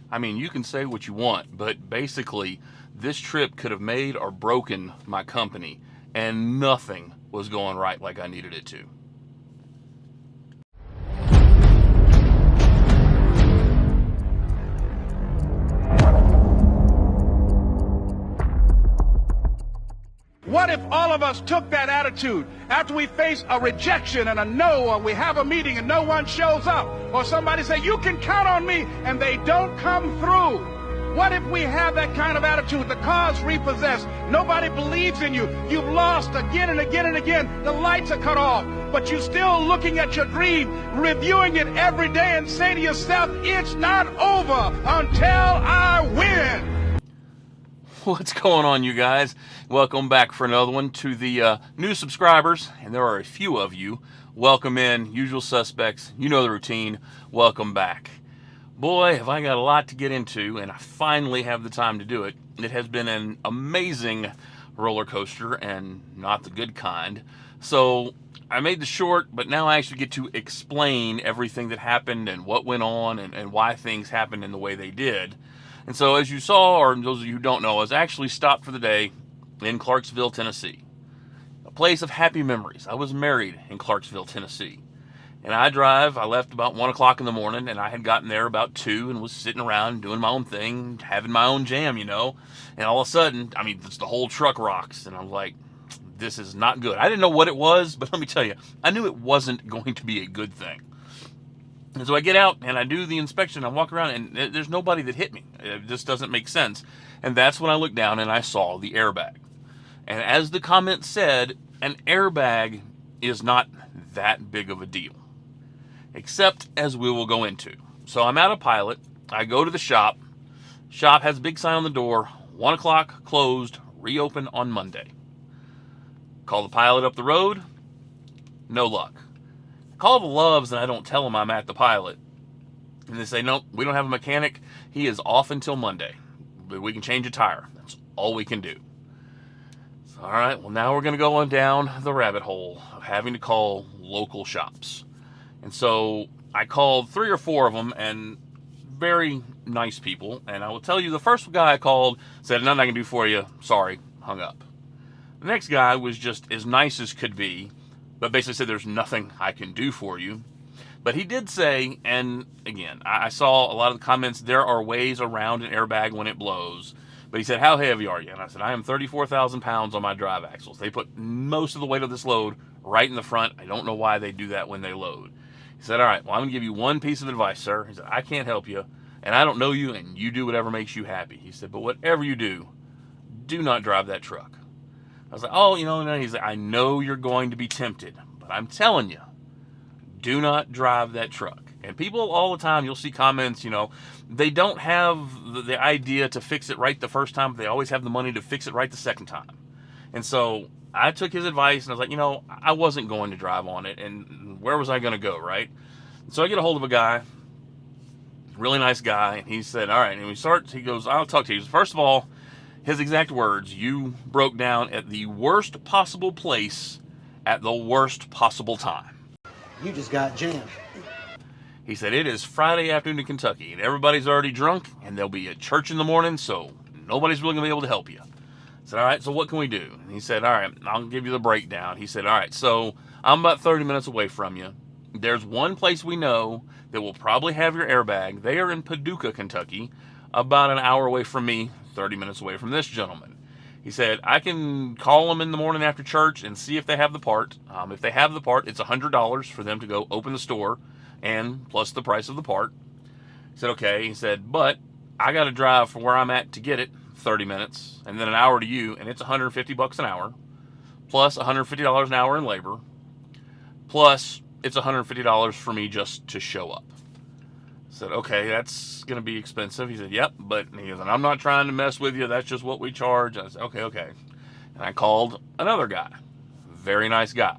I mean, you can say what you want, but basically, this trip could have made or broken my company, and nothing was going right like I needed it to. What if all of us took that attitude after we face a rejection and a no, or we have a meeting and no one shows up, or somebody say, you can count on me, and they don't come through? What if we have that kind of attitude? The car's repossessed. Nobody believes in you. You've lost again and again and again. The lights are cut off, but you're still looking at your dream, reviewing it every day, and say to yourself, it's not over until I win. What's going on, you guys? Welcome back for another one. To the new subscribers, and there are a few of you, welcome in. Usual suspects, you know the routine. Welcome back. Boy, have I got a lot to get into, and I finally have the time to do it. It has been an amazing roller coaster, and not the good kind. So I made the short, but now I actually get to explain everything that happened and what went on and why things happened in the way they did. And so, as you saw, or those of you who don't know, I was actually stopped for the day in Clarksville, Tennessee. A place of happy memories. I was married in Clarksville, Tennessee. And I left about 1 o'clock in the morning, and I had gotten there about 2 and was sitting around doing my own thing, having my own jam, And all of a sudden, the whole truck rocks. And I'm like, this is not good. I didn't know what it was, but let me tell you, I knew it wasn't going to be a good thing. And so I get out and I do the inspection. I walk around and there's nobody that hit me. It just doesn't make sense. And that's when I looked down and I saw the airbag. And as the comment said, an airbag is not that big of a deal. Except as we will go into. So I'm at a Pilot. I go to the shop. Shop has a big sign on the door. 1 o'clock, closed, reopen on Monday. Call the Pilot up the road. No luck. Call the Loves and I don't tell them I'm at the Pilot. And they say, no, we don't have a mechanic. He is off until Monday. But we can change a tire. That's all we can do. So, all right, well, now we're going to go on down the rabbit hole of having to call local shops. And so I called 3 or 4 of them, and very nice people. And I will tell you, the first guy I called said, nothing I can do for you. Sorry, hung up. The next guy was just as nice as could be, but basically said there's nothing I can do for you. But he did say, and again, I saw a lot of the comments, there are ways around an airbag when it blows. But he said, how heavy are you? And I said, I am 34,000 pounds on my drive axles. They put most of the weight of this load right in the front. I don't know why they do that when they load. He said, all right, well, I'm going to give you one piece of advice, sir. He said, I can't help you, and I don't know you, and you do whatever makes you happy. He said, but whatever you do not drive that truck. I was like, oh, and he's like, I know you're going to be tempted, but I'm telling you, do not drive that truck. And people all the time, you'll see comments, they don't have the idea to fix it right the first time, but they always have the money to fix it right the second time. And so I took his advice, and I was like, I wasn't going to drive on it, and where was I going to go, right? So I get a hold of a guy, really nice guy, and he said, all right, and he goes, I'll talk to you. First of all, his exact words, you broke down at the worst possible place at the worst possible time. You just got jammed. He said, it is Friday afternoon in Kentucky, and everybody's already drunk, and there'll be a church in the morning, so nobody's really going to be able to help you. I said, all right, so what can we do? And he said, all right, I'll give you the breakdown. He said, all right, so I'm about 30 minutes away from you. There's one place we know that will probably have your airbag. They are in Paducah, Kentucky, about an hour away from me, 30 minutes away from this gentleman. He said, I can call them in the morning after church and see if they have the part. If they have the part, it's $100 for them to go open the store, and plus the price of the part. He said, okay. He said, but I got to drive from where I'm at to get it, 30 minutes, and then an hour to you, and it's $150 an hour, plus $150 an hour in labor, plus it's $150 for me just to show up. I said, okay, that's going to be expensive. He said, yep, but he goes, and I'm not trying to mess with you. That's just what we charge. I said, okay. And I called another guy, very nice guy.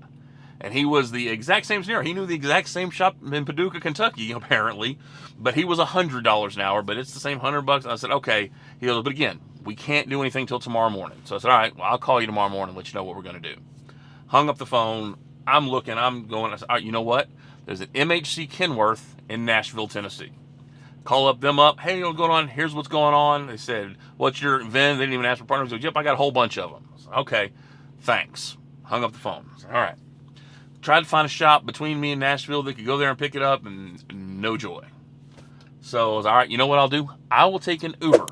And he was the exact same scenario. He knew the exact same shop in Paducah, Kentucky, apparently, but he was $100 an hour, but it's the same $100. And I said, okay. He goes, but again, we can't do anything till tomorrow morning. So I said, all right, well, I'll call you tomorrow morning and let you know what we're going to do. Hung up the phone. I'm looking, I'm going, I said, all right, you know what? There's an MHC Kenworth in Nashville, Tennessee. Call them up. Hey, what's going on? Here's what's going on. They said, what's your VIN? They didn't even ask for partners. They said, yep, I got a whole bunch of them. I said, okay, thanks. Hung up the phone. I said, all right. Tried to find a shop between me and Nashville that could go there and pick it up, and no joy. So I was, all right, you know what I'll do? I will take an Uber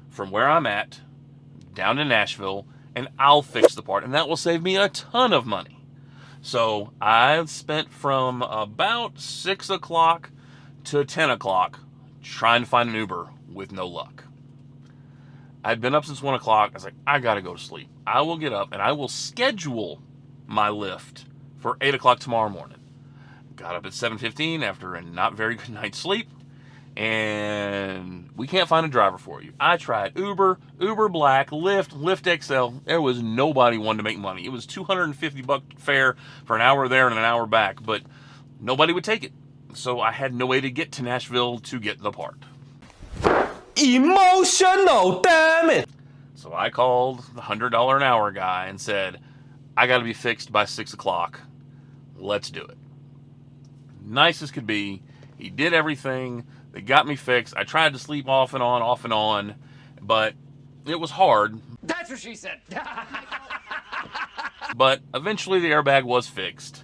from where I'm at down to Nashville, and I'll fix the part, and that will save me a ton of money. So I spent from about 6 o'clock to 10 o'clock trying to find an Uber with no luck. I'd been up since 1 o'clock. I was like, I got to go to sleep. I will get up, and I will schedule my Lyft for 8 o'clock tomorrow morning. Got up at 7:15 after a not very good night's sleep, and we can't find a driver for you. I tried Uber, Uber Black, Lyft, Lyft XL. There was nobody wanting to make money. It was $250 fare for an hour there and an hour back, but nobody would take it. So I had no way to get to Nashville to get the part. Emotional, damn it! So I called the $100 an hour guy and said, I got to be fixed by 6 o'clock. Let's do it. Nice as could be. He did everything. They got me fixed. I tried to sleep off and on, but it was hard. That's what she said. But eventually the airbag was fixed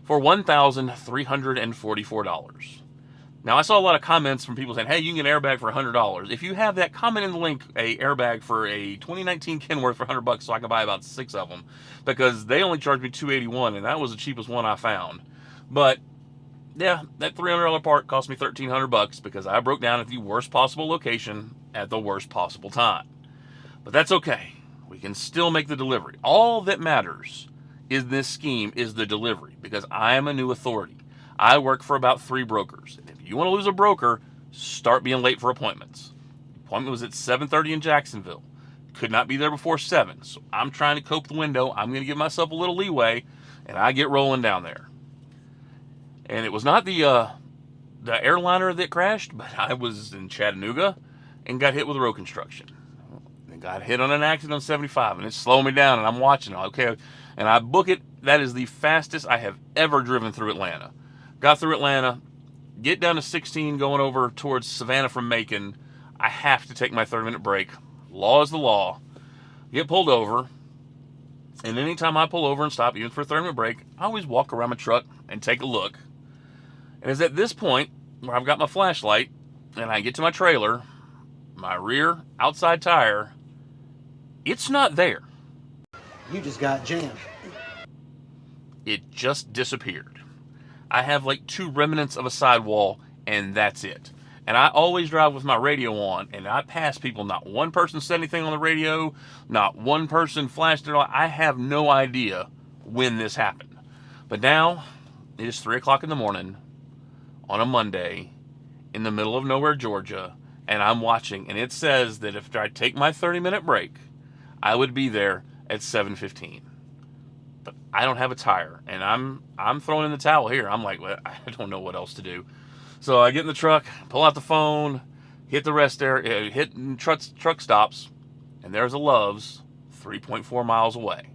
for $1,344. Now, I saw a lot of comments from people saying, hey, you can get an airbag for $100. If you have that, comment in the link, a airbag for a 2019 Kenworth for $100 so I can buy about 6 of them, because they only charged me $281, and that was the cheapest one I found. But yeah, that $300 part cost me $1,300 because I broke down at the worst possible location at the worst possible time. But that's okay. We can still make the delivery. All that matters in this scheme is the delivery, because I am a new authority. I work for about 3 brokers. And if you want to lose a broker, start being late for appointments. The appointment was at 7:30 in Jacksonville. Could not be there before 7. So I'm trying to cope the window. I'm going to give myself a little leeway, and I get rolling down there. And it was not the airliner that crashed, but I was in Chattanooga and got hit with road construction. And got hit on an accident on 75, and it slowed me down, and I'm watching it. Okay, and I book it. That is the fastest I have ever driven through Atlanta. Got through Atlanta, get down to 16 going over towards Savannah from Macon. I have to take my 30-minute break. Law is the law. Get pulled over, and anytime I pull over and stop, even for a 30-minute break, I always walk around my truck and take a look. And it's at this point where I've got my flashlight, and I get to my trailer, my rear outside tire, it's not there. You just got jammed. It just disappeared. I have like 2 remnants of a sidewall, and that's it. And I always drive with my radio on, and I pass people. Not one person said anything on the radio. Not one person flashed it on. I have no idea when this happened. But now, it is 3 o'clock in the morning on a Monday in the middle of nowhere, Georgia, and I'm watching, and it says that if I take my 30-minute break, I would be there at 7:15. But I don't have a tire, and I'm throwing in the towel here. I'm like, well, I don't know what else to do. So I get in the truck, pull out the phone, hit the rest area, hit truck stops, and there's a Love's 3.4 miles away.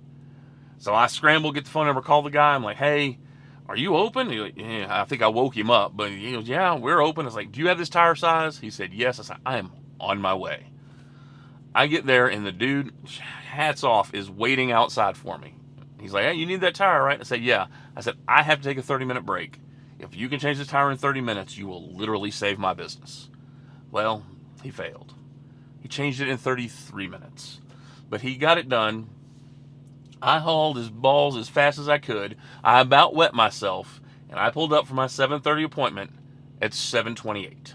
So I scramble, get the phone number, call the guy. I'm like, hey, are you open? He, yeah, I think I woke him up, but he goes, yeah, we're open. I was like, do you have this tire size? He said, yes. I said, I am on my way. I get there, and the dude, hats off, is waiting outside for me. He's like, hey, you need that tire, right? I said, yeah. I said, I have to take a 30-minute break. If you can change this tire in 30 minutes, you will literally save my business. Well, he failed. He changed it in 33 minutes. But he got it done. I hauled his balls as fast as I could. I about wet myself, and I pulled up for my 7:30 appointment at 7:28.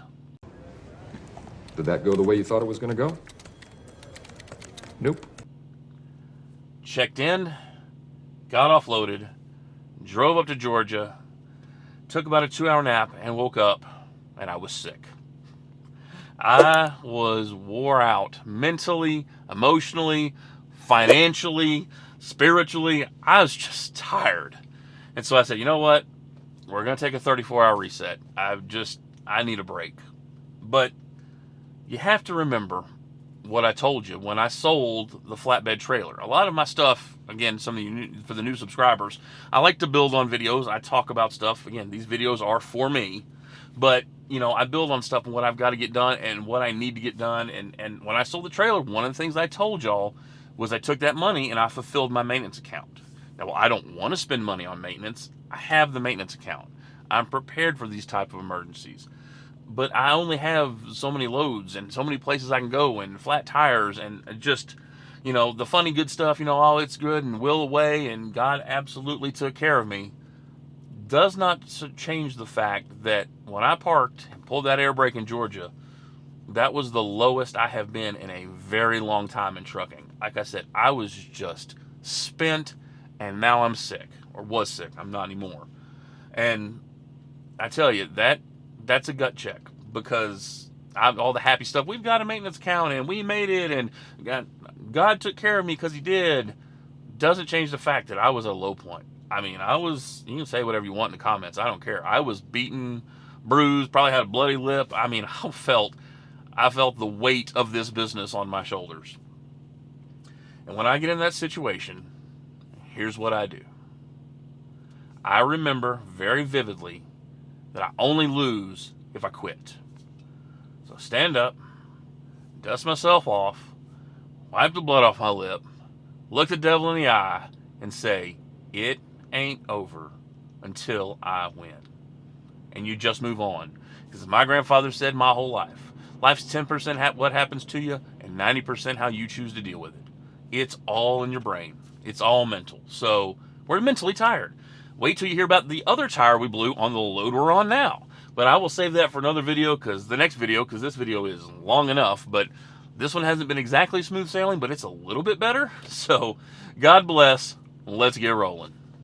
Did that go the way you thought it was going to go? Nope. Checked in, got offloaded, drove up to Georgia, took about a 2-hour nap, and woke up, and I was sick. I was wore out mentally, emotionally, financially, spiritually. I was just tired. And so I said, you know what? We're going to take a 34-hour reset. I need a break. But you have to remember what I told you when I sold the flatbed trailer. A lot of my stuff, again, some of you, for the new subscribers, I like to build on videos. I talk about stuff. Again, these videos are for me. But you know, I build on stuff and what I've got to get done and what I need to get done. And when I sold the trailer, one of the things I told y'all was I took that money and I fulfilled my maintenance account. Now, well, I don't want to spend money on maintenance. I have the maintenance account. I'm prepared for these type of emergencies. But I only have so many loads and so many places I can go and flat tires and just, you know, the funny good stuff, you know, oh, it's good and will away and God absolutely took care of me, does not change the fact that when I parked and pulled that air brake in Georgia, that was the lowest I have been in a very long time in trucking. Like I said, I was just spent, and now I'm sick, or was sick. I'm not anymore. And I tell you, that's a gut check, because all the happy stuff, we've got a maintenance account and we made it and God took care of me because he did, doesn't change the fact that I was at a low point. I mean, you can say whatever you want in the comments. I don't care. I was beaten, bruised, probably had a bloody lip. I mean, I felt the weight of this business on my shoulders. And when I get in that situation, here's what I do. I remember very vividly that I only lose if I quit. So stand up, dust myself off, wipe the blood off my lip, look the devil in the eye, and say, it ain't over until I win. And you just move on. Because my grandfather said my whole life, life's 10% what happens to you and 90% how you choose to deal with it. It's all in your brain. It's all mental. So we're mentally tired. Wait till you hear about the other tire we blew on the load we're on now. But I will save that for another video, because this video is long enough. But this one hasn't been exactly smooth sailing, but it's a little bit better. So God bless. Let's get rolling.